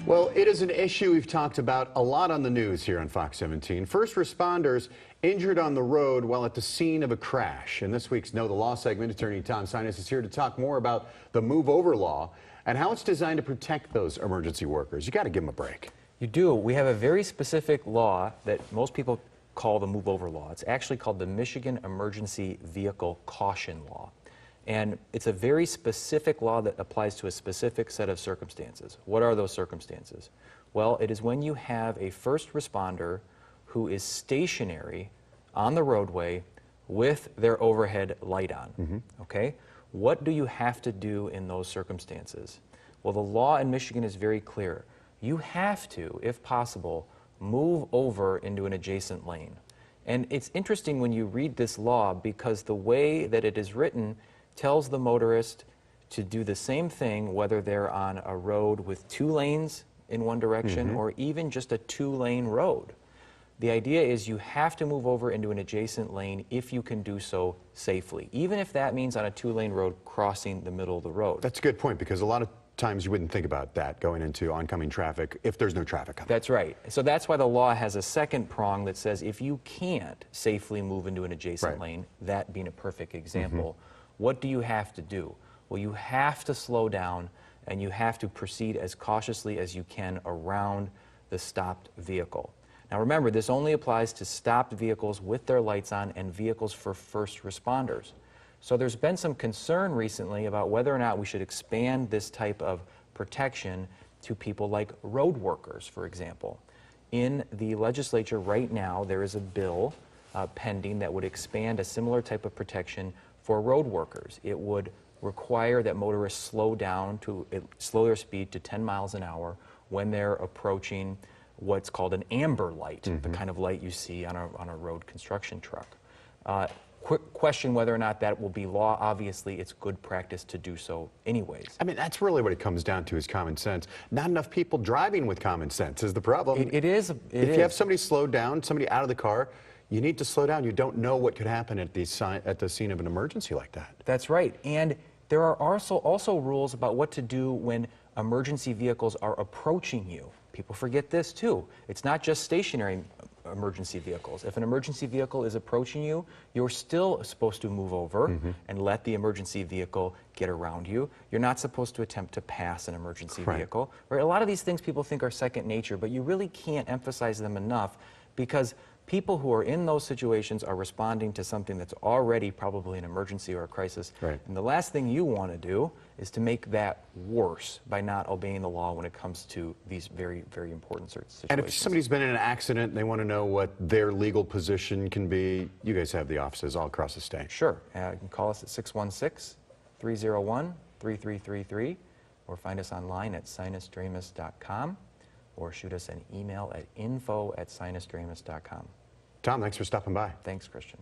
Well, it is an issue we've talked about a lot on the news here on Fox 17. First responders injured on the road while at the scene of a crash. In this week's Know the Law segment, attorney Tom Sinas is here to talk more about the Move Over law and how it's designed to protect those emergency workers. You got to give them a break. You do. We have a very specific law that most people call the Move Over law. It's actually called the Michigan Emergency Vehicle Caution Law. And it's a very specific law that applies to a specific set of circumstances. What are those circumstances? Well, it is when you have a first responder who is stationary on the roadway with their overhead light on. Okay? What do you have to do in those circumstances? Well, the law in Michigan is very clear. You have to, if possible, move over into an adjacent lane. And it's interesting when you read this law because the way that it is written tells the motorist to do the same thing whether they're on a road with 2 lanes in one direction or even just a 2-lane road. The idea is you have to move over into an adjacent lane if you can do so safely, even if that means on a 2-lane road crossing the middle of the road. That's a good point because a lot of times you wouldn't think about that going into oncoming traffic if there's no traffic coming. That's right. So that's why the law has a second prong that says if you can't safely move into an adjacent lane, that being a perfect example, what do you have to do? Well, you have to slow down and you have to proceed as cautiously as you can around the stopped vehicle. Now remember, this only applies to stopped vehicles with their lights on and vehicles for first responders. So there's been some concern recently about whether or not we should expand this type of protection to people like road workers, for example. In the legislature right now, there is a bill pending that would expand a similar type of protection for road workers. It would require that motorists slow their speed to 10 miles an hour when they're approaching what's called an amber light, the kind of light you see on a road construction truck. Quick question whether or not that will be law. Obviously, it's good practice to do so anyways. I mean, that's really what it comes down to is common sense. Not enough people driving with common sense is the problem. It is. If you have somebody slowed down, somebody out of the car, you need to slow down. You don't know what could happen at the scene of an emergency like that. That's right. And there are also rules about what to do when emergency vehicles are approaching you. People forget this too. It's not just stationary emergency vehicles. If an emergency vehicle is approaching you, you're still supposed to move over and let the emergency vehicle get around you. You're not supposed to attempt to pass an emergency vehicle. Right? A lot of these things people think are second nature, but you really can't emphasize them enough because people who are in those situations are responding to something that's already probably an emergency or a crisis. Right. And the last thing you want to do is to make that worse by not obeying the law when it comes to these very, very important situations. And if somebody's been in an accident and they want to know what their legal position can be, you guys have the offices all across the state. Sure. You can call us at 616-301-3333 or find us online at sinasdramis.com. or shoot us an email at info@sinasdramis.com. Tom, thanks for stopping by. Thanks, Christian.